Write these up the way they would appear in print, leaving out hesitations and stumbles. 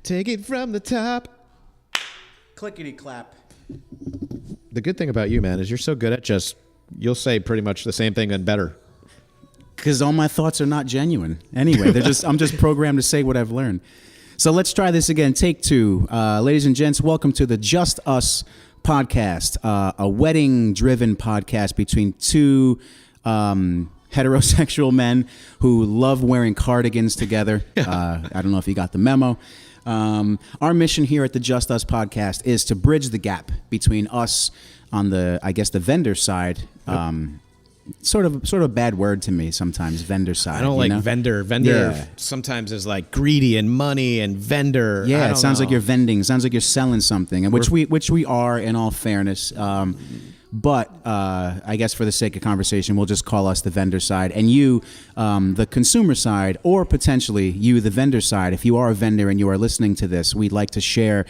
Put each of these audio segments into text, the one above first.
Take it from the top. Clickety clap. The good thing about you, man, is you're so good at you'll say pretty much the same thing and better. Because all my thoughts are not genuine. Anyway, I'm just programmed to say what I've learned. So let's try this again. Take two. Ladies and gents, welcome to the Just Us podcast, a wedding-driven podcast between two heterosexual men who love wearing cardigans together. I don't know if you got the memo. Our mission here at the Just Us podcast is to bridge the gap between us on the vendor side. Sort of a bad word to me sometimes, vendor side. I don't like vendor. Vendor sometimes is like greedy and money and vendor. Yeah, it sounds like you're vending. It sounds like you're selling something, and which we are in all fairness. But I guess for the sake of conversation, we'll just call us the vendor side, and you, the consumer side, or potentially you, the vendor side. If you are a vendor and you are listening to this, we'd like to share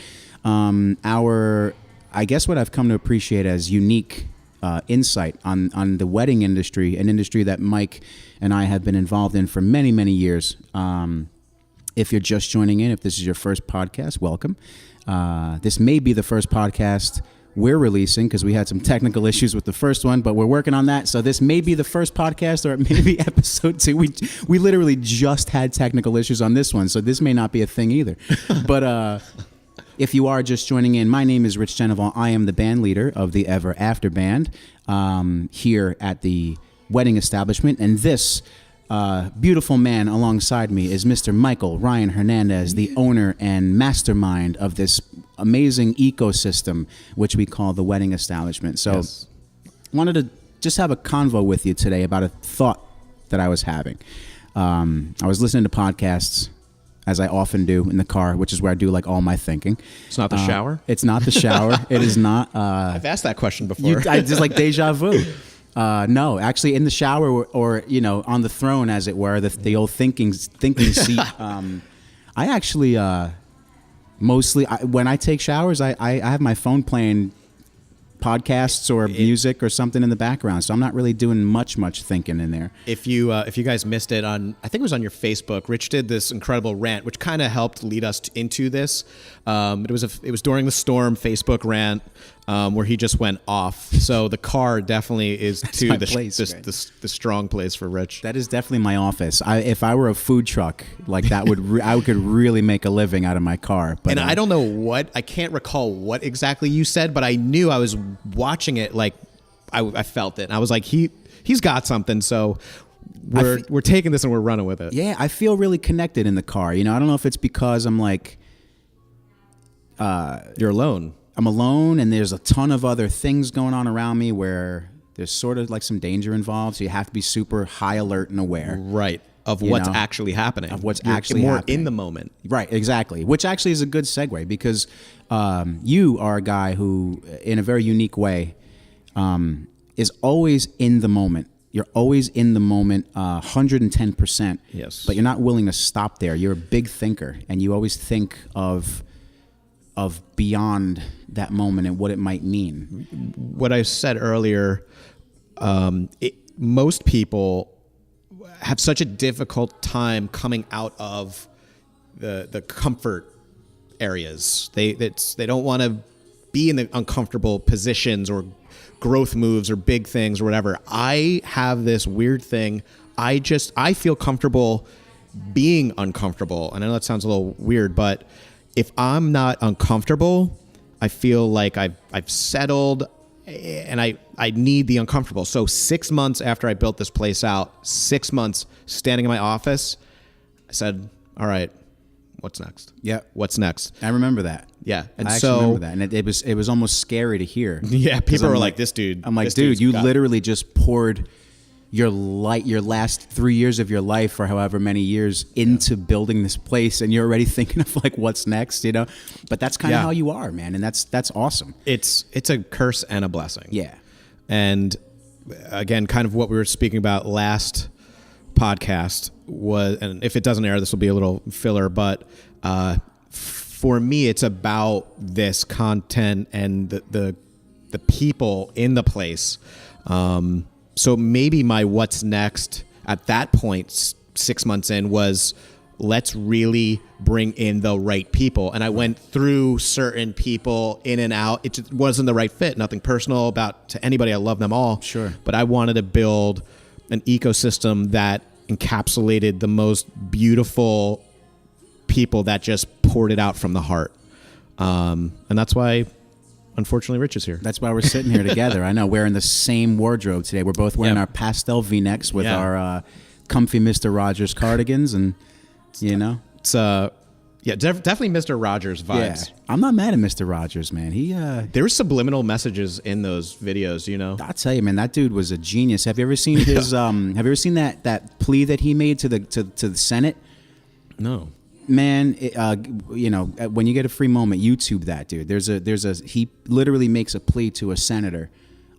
our, I guess what I've come to appreciate as unique insight on the wedding industry, an industry that Mike and I have been involved in for many, many years. If you're just joining in, if this is your first podcast, welcome. This may be the first podcast we're releasing because we had some technical issues with the first one, but we're working on that. So this may be the first podcast, or it may be episode 2. We literally just had technical issues on this one, so this may not be a thing either. But if you are just joining in, my name is Rich Geneval. I am the band leader of the Ever After Band here at the wedding establishment. And this beautiful man alongside me is Mr. Michael Ryan Hernandez, the owner and mastermind of this amazing ecosystem, which we call the wedding establishment. So wanted to just have a convo with you today about a thought that I was having. I was listening to podcasts, as I often do in the car, which is where I do like all my thinking. It's not the shower? It's not the shower. It is not. I've asked that question before. I just like deja vu. No, actually in the shower or on the throne, as it were, the old thinking seat. I actually mostly when I take showers, I have my phone playing podcasts or music or something in the background, so I'm not really doing much thinking in there. If you guys missed it on, I think it was on your Facebook, Rich did this incredible rant, which kind of helped lead us into this. It was during the storm Facebook rant where he just went off. So the car definitely is the strong place for Rich. That is definitely my office. If I were a food truck, like that would I could really make a living out of my car. But I don't know I can't recall what exactly you said, but I knew I was watching it, like I felt it, and I was like, he's got something. So we're taking this and we're running with it. Yeah, I feel really connected in the car. I don't know if it's because I'm like, you're alone. I'm alone, and there's a ton of other things going on around me where there's sort of like some danger involved. So you have to be super high alert and aware, right, of what's actually happening. You're more in the moment. Right, exactly. Which actually is a good segue because you are a guy who, in a very unique way, is always in the moment. You're always in the moment, 110%. Yes. But you're not willing to stop there. You're a big thinker, and you always think of beyond that moment and what it might mean. What I said earlier, most people have such a difficult time coming out of the comfort areas. They don't want to be in the uncomfortable positions or growth moves or big things or whatever. I have this weird thing. I feel comfortable being uncomfortable. And I know that sounds a little weird, but if I'm not uncomfortable, I feel like I've settled, and I need the uncomfortable. So 6 months after I built this place out, 6 months standing in my office, I said, all right, what's next? Yeah. What's next? I remember that. Yeah. And I actually remember that. And it was almost scary to hear. Yeah. People were like, this dude. I'm like, dude, you literally just poured your last 3 years of your life, or however many years, into building this place, and you're already thinking of like what's next, But that's kind of how you are, man, and that's awesome. It's a curse and a blessing. Yeah. And again, kind of what we were speaking about last podcast was, and if it doesn't air, this will be a little filler, but for me, it's about this content and the people in the place. So maybe my what's next at that point, 6 months in, was, let's really bring in the right people. And I went through certain people in and out. It just wasn't the right fit. Nothing personal to anybody. I love them all. Sure. But I wanted to build an ecosystem that encapsulated the most beautiful people that just poured it out from the heart. And that's why, unfortunately, Rich is here. That's why we're sitting here together. I know, wearing the same wardrobe today. We're both wearing Yeah. our pastel V-necks with our comfy Mr. Rogers cardigans, and It's definitely Mr. Rogers vibes. yeah. I'm not mad at Mr. Rogers, man. He There were subliminal messages in those videos, I'll tell you, man, that dude was a genius. Have you ever seen his have you ever seen that plea that he made to the Senate? No. Man, when you get a free moment, YouTube that dude. He literally makes a plea to a senator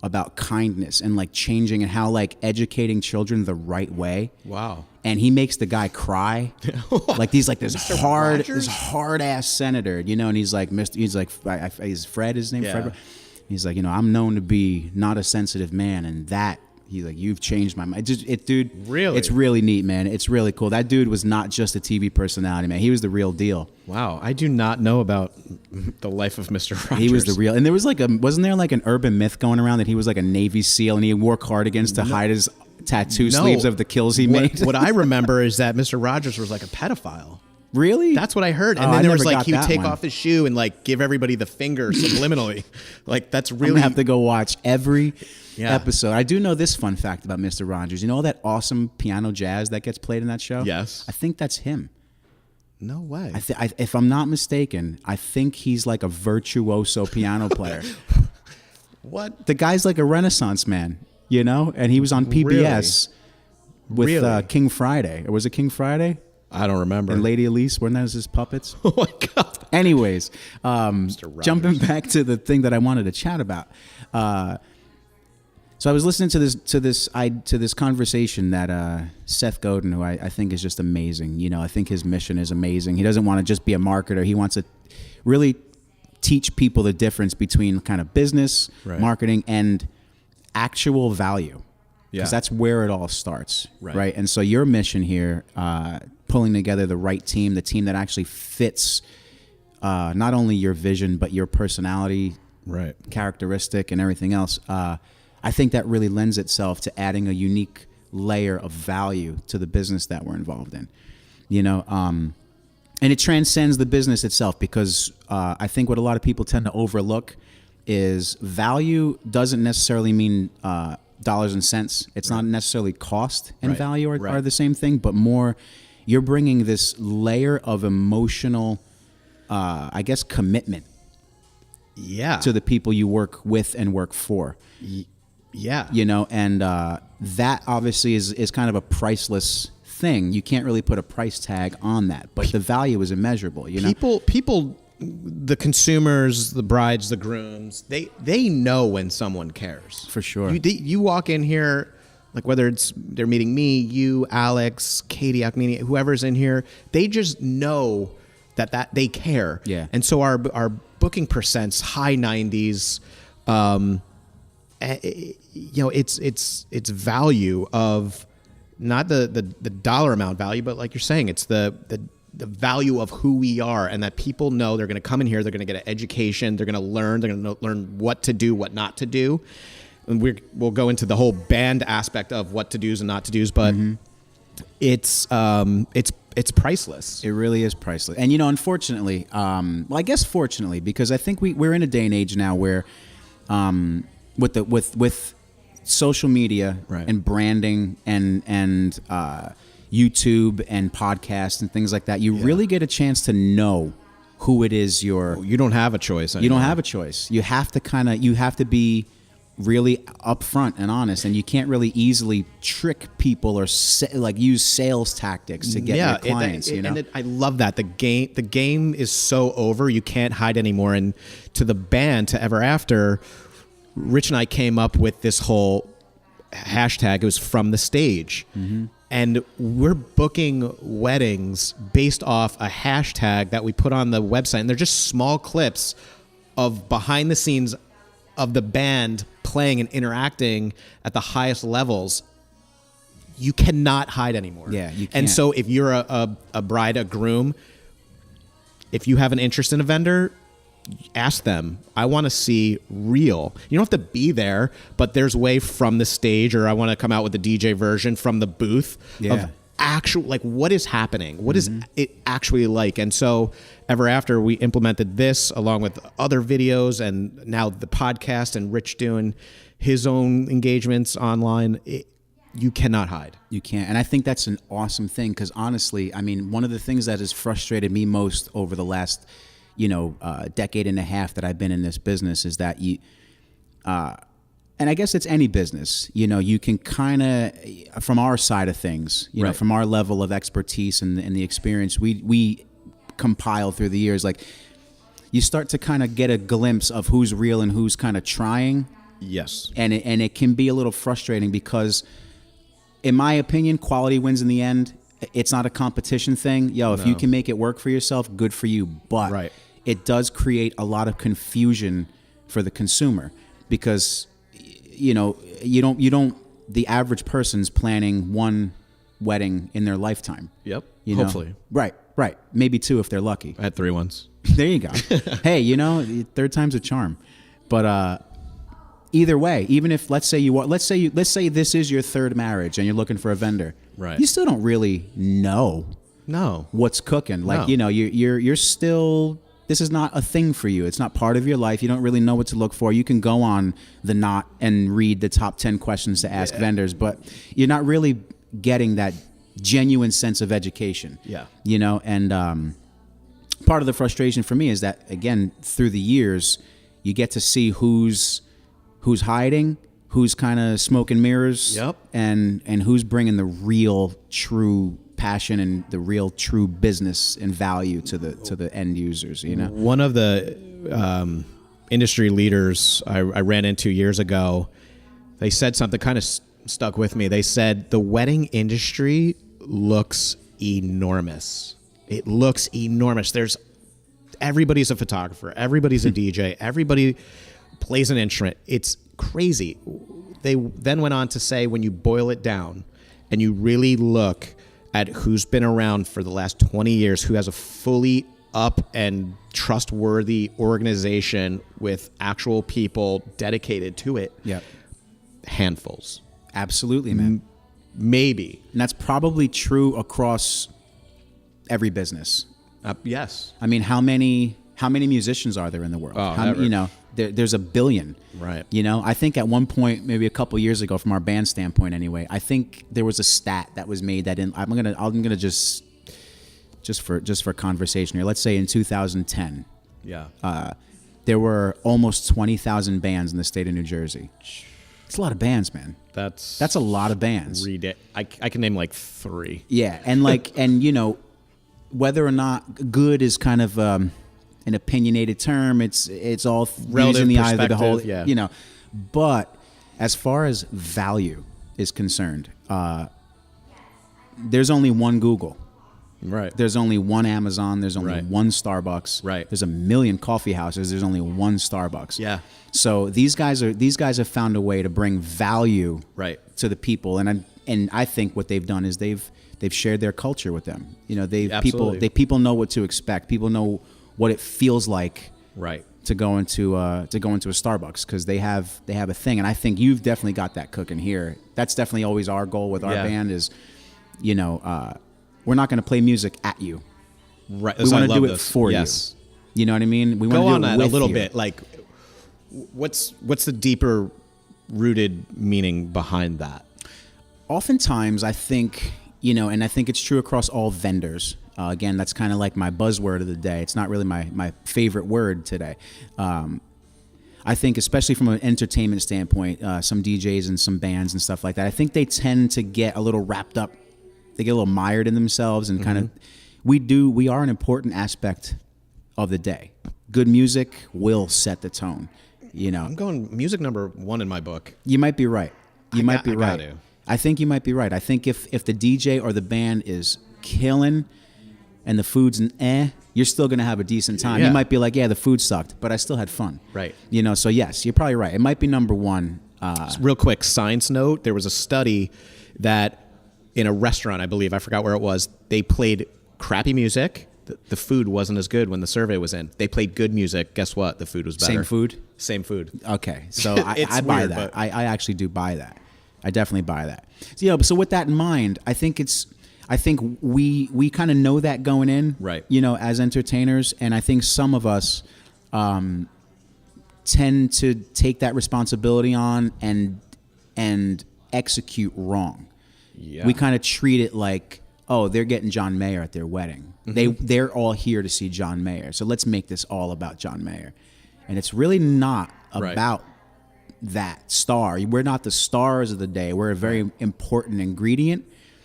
about kindness and like changing and how like educating children the right way. Wow. And he makes the guy cry. Like he's like this Rogers? hard ass senator, and he's like is Fred his name? Yeah. Fred. He's like, I'm known to be not a sensitive man, and that he's like, you've changed my mind. Dude, Really? It's really neat, man. It's really cool. That dude was not just a TV personality, man. He was the real deal. Wow. I do not know about the life of Mr. Rogers. He was the real. And there was wasn't there like an urban myth going around that he was like a Navy SEAL and he wore cardigans to hide his tattoo sleeves of the kills he made? What I remember is that Mr. Rogers was like a pedophile. Really? That's what I heard. And Oh, then I there was never like got he would that take one. off his shoe and like give everybody the finger subliminally. Like that's I'm really gonna have to go watch every Yeah. episode. I do know this fun fact about Mr. Rogers. You know all that awesome piano jazz that gets played in that show? Yes. I think that's him. No way. If I'm not mistaken, I think he's like a virtuoso piano player. What? The guy's like a Renaissance man, and he was on PBS with Really? King Friday. Or was it King Friday? I don't remember. And Lady Elise, weren't those his puppets? Oh my God. Anyways, Rogers. jumping back to the thing that I wanted to chat about. So I was listening to this conversation that Seth Godin, who I think is just amazing. I think his mission is amazing. He doesn't want to just be a marketer. He wants to really teach people the difference between kind of business, Right. marketing, and actual value. Because Yeah. that's where it all starts, Right. right? And so your mission here, pulling together the right team, the team that actually fits not only your vision but your personality, Right. characteristic, and everything else. I think that really lends itself to adding a unique layer of value to the business that we're involved in. And it transcends the business itself because I think what a lot of people tend to overlook is value doesn't necessarily mean dollars and cents. It's not necessarily cost and Right. value are Right. the same thing, but more you're bringing this layer of emotional, commitment Yeah. to the people you work with and work for. Yeah. And that obviously is kind of a priceless thing. You can't really put a price tag on that, but the value is immeasurable. People, the consumers, the brides, the grooms, they know when someone cares. For sure. You walk in here, like whether they're meeting me, you, Alex, Katie, Akmini, whoever's in here, they just know that they care. Yeah. And so our booking percents, high 90s. It's value of not the dollar amount value, but like you're saying, it's the value of who we are, and that people know they're going to come in here, they're going to get an education, they're going to learn what to do, what not to do. And we'll go into the whole band aspect of what to do's and not to do's, but it's priceless. It really is priceless. And unfortunately, I guess fortunately, because I think we're in a day and age now where with social media Right. and branding and YouTube and podcasts and things like that, you really get a chance to know who it is You don't have a choice anymore. you don't have a choice. You have to be really upfront and honest, and you can't really easily trick people or use sales tactics to get your clients. I love that the game is so over. You can't hide anymore. And to the band, to Ever After, Rich and I came up with this whole hashtag. It was From the Stage. Mm-hmm. And we're booking weddings based off a hashtag that we put on the website. And they're just small clips of behind the scenes of the band playing and interacting at the highest levels. you cannot hide anymore. Yeah, you can't. And so if you're a bride, a groom, if you have an interest in a vendor, ask them, I want to see real. You don't have to be there, but there's a way from the stage, or I want to come out with the DJ version from the booth of actual, like, what is happening? What is it actually like? And so ever after, we implemented this along with other videos and now the podcast and Rich doing his own engagements online. You cannot hide. You can't. And I think that's an awesome thing because honestly, I mean, one of the things that has frustrated me most over the last, decade and a half that I've been in this business is that and I guess it's any business, you can kind of, from our side of things, from our level of expertise and the experience we compile through the years, like you start to kind of get a glimpse of who's real and who's kind of trying. Yes. And it can be a little frustrating because, in my opinion, quality wins in the end. It's not a competition thing. If you can make it work for yourself, good for you. But it does create a lot of confusion for the consumer because, the average person's planning one wedding in their lifetime. Yep. Hopefully. Right. Maybe two if they're lucky. I had 3 once. There you go. Hey, third time's a charm. But either way, even if let's say this is your third marriage and you're looking for a vendor, right? You still don't really know what's cooking. Like you're still, this is not a thing for you. It's not part of your life. You don't really know what to look for. You can go on The Knot and read the top 10 questions to ask vendors, but you're not really getting that genuine sense of education. Yeah. And part of the frustration for me is that, again, through the years, you get to see who's hiding, who's kind of smoke and mirrors, and who's bringing the real, true passion and the real, true business and value to the end users. One of the industry leaders I ran into years ago, they said something kind of stuck with me. They said the wedding industry looks enormous. It looks enormous. Everybody's a photographer, everybody's a DJ, everybody plays an instrument. It's crazy. They then went on to say, when you boil it down and you really look at who's been around for the last 20 years, who has a fully up and trustworthy organization with actual people dedicated to it, handfuls. Absolutely, man. Maybe. And that's probably true across every business. Yes. I mean, how many musicians are there in the world? There's a billion. Right. I think at one point, maybe a couple years ago, from our band standpoint, anyway, I think there was a stat that was made that I'm gonna just for conversation here. Let's say in 2010, there were almost 20,000 bands in the state of New Jersey. It's a lot of bands, man. That's a lot of bands. I can name like 3. Yeah, and whether or not good is kind of an opinionated term, it's all relative in the eye of the whole. Yeah. But as far as value is concerned, there's only one Google. Right. There's only one Amazon. There's only one Starbucks. Right. There's a million coffee houses. There's only one Starbucks. Yeah. So these guys have found a way to bring value to the people, and I think what they've done is they've shared their culture with them. People know what to expect. People know what it feels like to go into a Starbucks because they have a thing, and I think you've definitely got that cooking here. That's definitely always our goal with our band is, we're not going to play music at you. Right. We want to do it for you. You know what I mean? We want to do it that with a little you. bit. Like, what's the deeper rooted meaning behind that? Oftentimes, I think, and I think it's true across all vendors. Again, that's kind of like my buzzword of the day. It's not really my favorite word today. I think, especially from an entertainment standpoint, some DJs and some bands and stuff like that, I think they tend to get a little wrapped up. They get a little mired in themselves and kind of, we are an important aspect of the day. Good music will set the tone, I'm going music number 1 in my book. You might be right. Gotta. I think you might be right. I think if the DJ or the band is killing and the food's you're still going to have a decent time. Yeah. You might be like, the food sucked, but I still had fun. Right. So yes, you're probably right. It might be number 1. Real quick, science note, there was a study that in a restaurant, I believe, I forgot where it was, they played crappy music. The food wasn't as good when the survey was in. They played good music. Guess what? The food was better. Same food? Same food. Okay. So I buy weird, that. but- I actually do buy that. I definitely buy that. So, so with that in mind, I think we kind of know that going in, right? As entertainers, and I think some of us tend to take that responsibility on and execute wrong. Yeah. We kind of treat it like, oh, they're getting John Mayer at their wedding. They're all here to see John Mayer, so let's make this all about John Mayer. And it's really not about that star. We're not the stars of the day. We're a very important ingredient.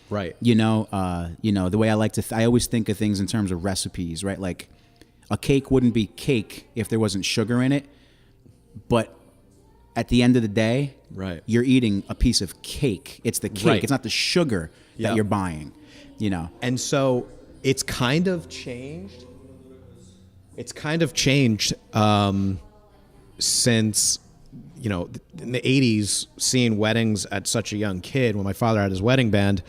Right. The way I like to, I always think of things in terms of recipes, right? Like a cake wouldn't be cake if there wasn't sugar in it. But at the end of the day, you're eating a piece of cake. It's the cake. Right. It's not the sugar that you're buying, And so it's kind of changed. It's kind of changed since, in the 80s, seeing weddings at such a young kid, when my father had his wedding band,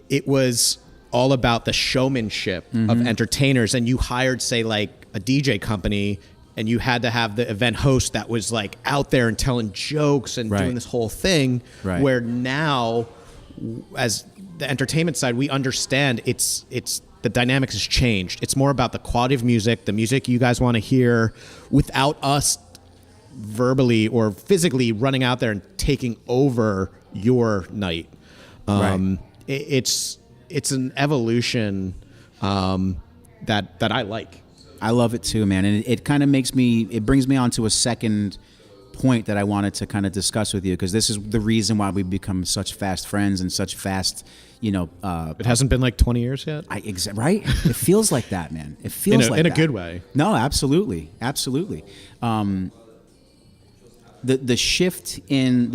it was all about the showmanship of entertainers. And you hired, say, like a DJ company, and you had to have the event host that was like out there and telling jokes and doing this whole thing. Right. Where now, as the entertainment side, we understand it's the dynamics has changed. It's more about the quality of music, the music you guys want to hear, without us verbally or physically running out there and taking over your night. It's an evolution that I like. I love it too, man. And it kind of it brings me on to a second point that I wanted to kind of discuss with you, because this is the reason why we've become such fast friends and such fast, it hasn't been like 20 years yet. Right? It feels like that, man. It feels like in that. a good way. No, absolutely. The shift in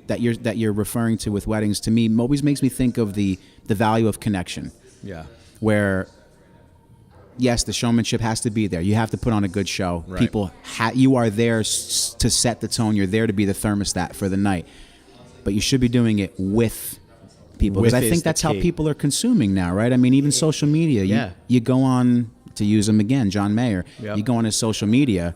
that you're referring to with weddings, to me, always makes me think of the value of connection. Yeah. Where, yes, the showmanship has to be there. You have to put on a good show. Right. People, you are there to set the tone. You're there to be the thermostat for the night. But you should be doing it with people, because I think that's how people are consuming now, right? I mean, even social media. You go on, to use him again, John Mayer. Yep. You go on his social media.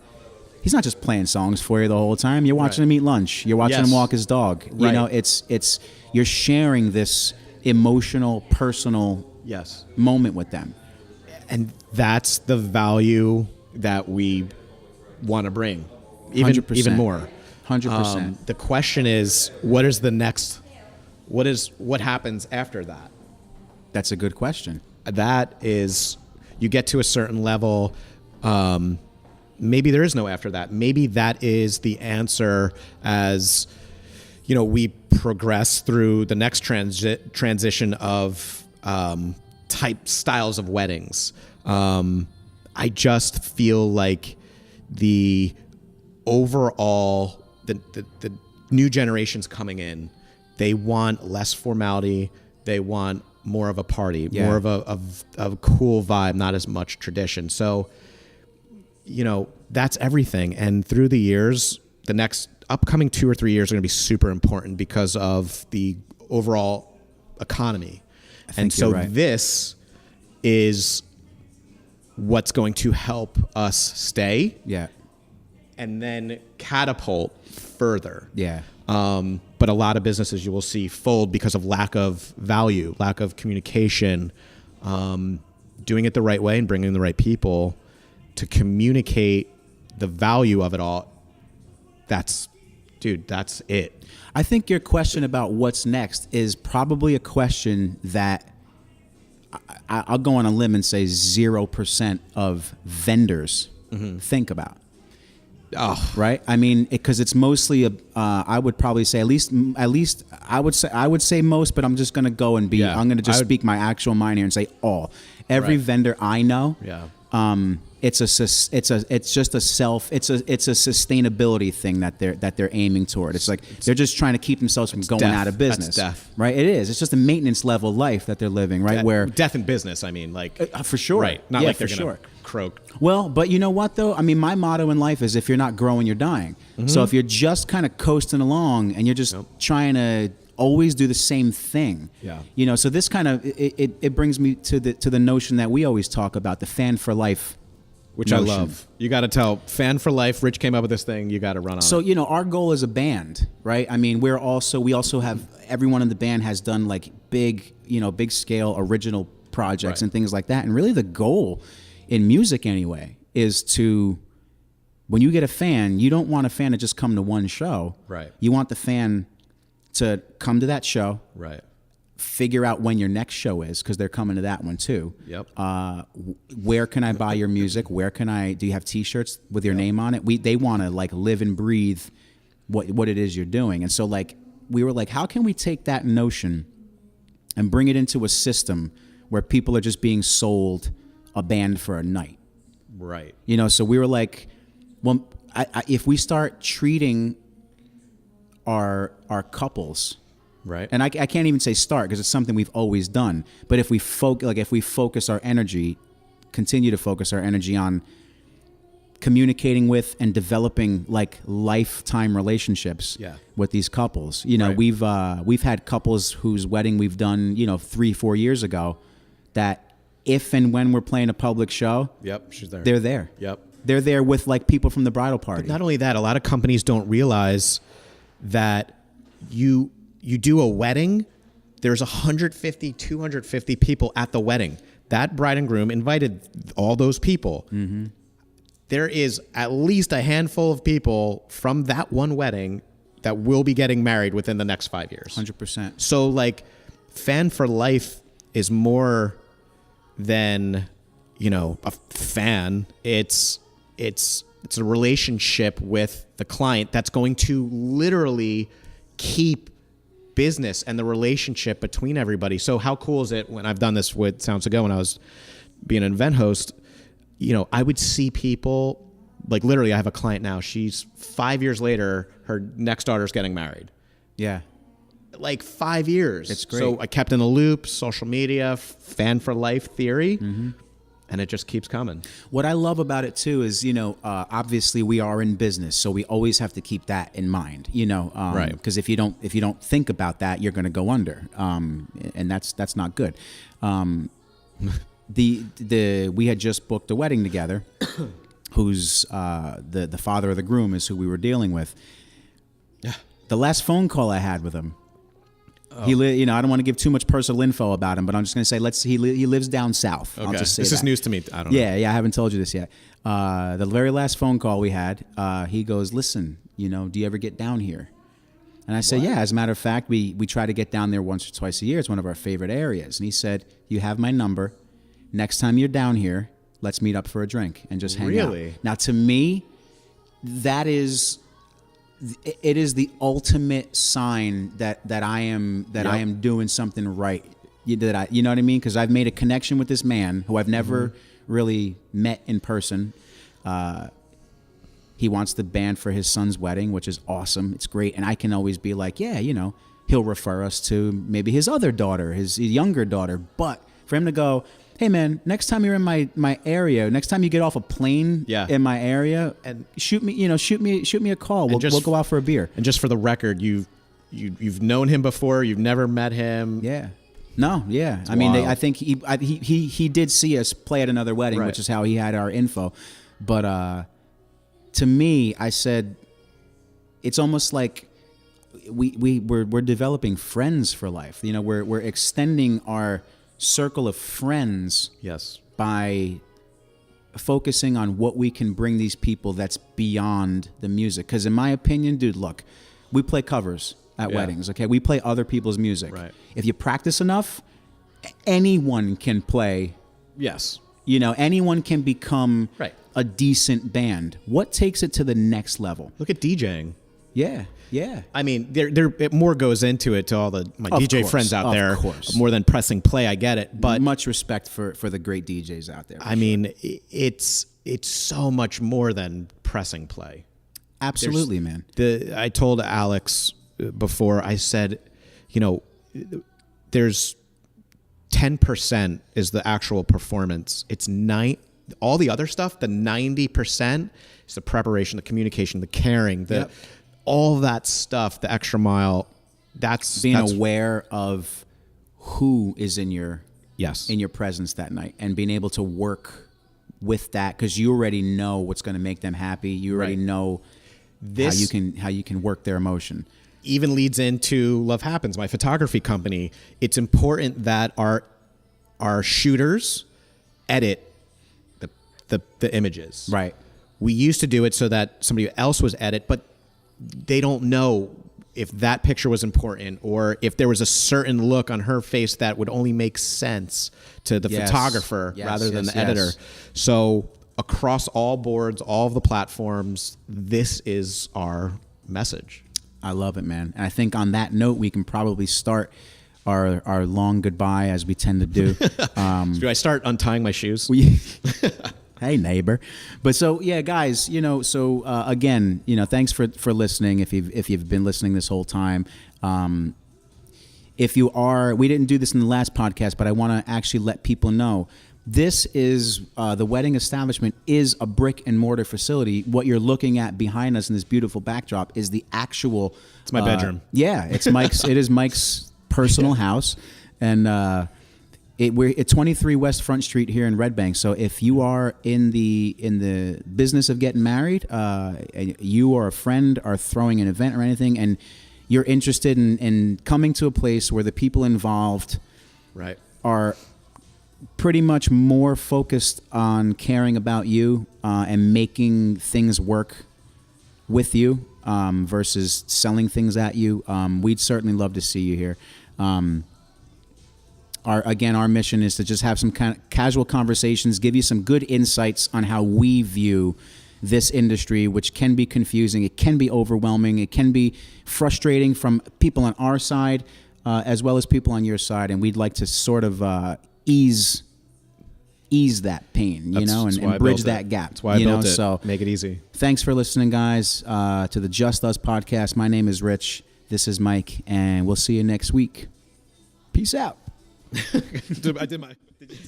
He's not just playing songs for you the whole time. You're watching him eat lunch. You're watching him walk his dog. It's you're sharing this emotional, personal moment with them. And that's the value that we want to bring, even 100%. even more. 100%. The question is, what is the next? What happens after that? That's a good question. That is, you get to a certain level. Maybe there is no after that. Maybe that is the answer as, we progress through the next transition of type styles of weddings. I just feel like the overall, the new generations coming in, they want less formality. They want more of a party, more of a cool vibe, not as much tradition. So, that's everything. And through the years, the next upcoming 2 or 3 years are going to be super important because of the overall economy. And so this is what's going to help us stay. Yeah. And then catapult further. Yeah. But a lot of businesses you will see fold because of lack of value, lack of communication, doing it the right way and bringing the right people to communicate the value of it all. That's it. I think your question about what's next is probably a question that I'll go on a limb and say 0% of vendors think about. Oh, right. I mean, because it's mostly I would probably say at least I would say most, but I'm just going to go and be. I'm going to just speak my actual mind here and say all. Every vendor I know. Yeah. It's a sustainability thing that they're aiming toward. It's like they're just trying to keep themselves from going out of business. That's death. Right? It is. It's just a maintenance level life that they're living, right? Where death in business, I mean, like for sure. Right. Not like they're going to croak. Well, but you know what though? I mean, my motto in life is if you're not growing, you're dying. So if you're just kind of coasting along and you're just trying to always do the same thing. Yeah. You know, so this kind of it brings me to the notion that we always talk about, the fan for life, which notion. I love. You got to tell fan for life. Rich came up with this thing. You got to run on So, it. you know, our goal as a band, right? I mean, we also have, everyone in the band has done like big scale original projects Right. and things like that. And really the goal in music anyway is to, when you get a fan, you don't want a fan to just come to one show. Right. You want the fan to come to that show, Right. figure out when your next show is, because they're coming to that one too. Yep. Where can I buy your music? Do you have T-shirts with your name on it? They want to like live and breathe what it is you're doing. And so like we were like, how can we take that notion and bring it into a system where people are just being sold a band for a night? Right. You know, so we were like, well, if we start treating our couples, Right. and I can't even say start because it's something we've always done, but if we focus our energy, continue to focus our energy on communicating with and developing like lifetime relationships Yeah. with these couples. You know, Right. we've had couples whose wedding we've done, 3-4 years ago, that if and when we're playing a public show, Yep. She's there. they're there. Yep. They're there with like people from the bridal party. Not only that, a lot of companies don't realize that you do a wedding, there's 150, 250 people at the wedding. That bride and groom invited all those people. Mm-hmm. There is at least a handful of people from that one wedding that will be getting married within the next 5 years. 100%. So like fan for life is more than, a fan. It's a relationship with the client that's going to literally keep business and the relationship between everybody. So how cool is it when I've done this with Sounds to Go when I was being an event host, I would see people, like literally I have a client now, she's 5 years later, her next daughter's getting married. Yeah. Like 5 years. It's great. So I kept in the loop, social media, fan for life theory, and it just keeps coming. What I love about it too is, obviously we are in business, so we always have to keep that in mind, Right. Because if you don't think about that, you're going to go under, and that's not good. We had just booked a wedding together, who's the father of the groom is who we were dealing with. Yeah. The last phone call I had with him, I don't want to give too much personal info about him, but I'm just going to say, he lives down south. Okay. I'll just say this is that. news to me. I don't know. Yeah, I haven't told you this yet. The very last phone call we had, he goes, listen, do you ever get down here? And I said, yeah, as a matter of fact, we try to get down there once or twice a year. It's one of our favorite areas. And he said, you have my number. Next time you're down here, let's meet up for a drink and just hang out. Really? Now, to me, it is the ultimate sign that I am doing something right. You know what I mean? Because I've made a connection with this man who I've never really met in person. He wants the band for his son's wedding, which is awesome. It's great, and I can always be like, yeah, he'll refer us to maybe his other daughter, his younger daughter. But for him to go, hey man, next time you're in my area, next time you get off a plane in my area, and shoot me a call. We'll go out for a beer. And just for the record, you've known him before. You've never met him. Yeah. No. Yeah. I mean, I think he did see us play at another wedding, Right. which is how he had our info. But to me, I said, it's almost like we're developing friends for life. We're extending our circle of friends. Yes. By focusing on what we can bring these people that's beyond the music. Because in my opinion, dude, look, we play covers at weddings, okay? We play other people's music. Right. If you practice enough, anyone can play. Yes. Anyone can become Right. a decent band. What takes it to the next level? Look at DJing. Yeah. Yeah. I mean, it more goes into it to all my DJ friends out there. Of course. More than pressing play, I get it. But much respect for the great DJs out there. I mean, it's so much more than pressing play. Absolutely, man. I told Alex before, I said, there's 10% is the actual performance. It's all the other stuff, the 90% is the preparation, the communication, the caring, all that stuff, the extra mile. That's being aware of who is in your yes in your presence that night, and being able to work with that, because you already know what's going to make them happy. You already know how you can work their emotion. Even leads into Love Happens, my photography company. It's important that our shooters edit the images. Right. We used to do it so that somebody else was edit, but they don't know if that picture was important or if there was a certain look on her face that would only make sense to the photographer rather than the editor. So across all boards, all of the platforms, this is our message. I love it, man. And I think on that note, we can probably start our long goodbye, as we tend to do. Do I start untying my shoes? Hey, neighbor. But so, yeah, guys, again, thanks for listening. If you've been listening this whole time, if you are, we didn't do this in the last podcast, but I want to actually let people know this is the wedding establishment is a brick and mortar facility. What you're looking at behind us in this beautiful backdrop is the actual. It's my bedroom. Yeah, it's Mike's. It is Mike's personal house, and we're at 23 West Front Street here in Red Bank. So if you are in the business of getting married, and you or a friend are throwing an event or anything, and you're interested in coming to a place where the people involved are pretty much more focused on caring about you and making things work with you versus selling things at you, we'd certainly love to see you here. Our mission is to just have some kind of casual conversations, give you some good insights on how we view this industry, which can be confusing, it can be overwhelming, it can be frustrating from people on our side as well as people on your side, and we'd like to sort of ease that pain, and bridge that gap. That's why I built it. So make it easy. Thanks for listening, guys, to the Just Us podcast. My name is Rich. This is Mike, and we'll see you next week. Peace out. I did my. Did you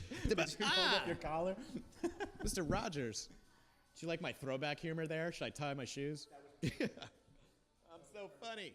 hold up your collar, Mr. Rogers? Do you like my throwback humor there? Should I tie my shoes? I'm so funny.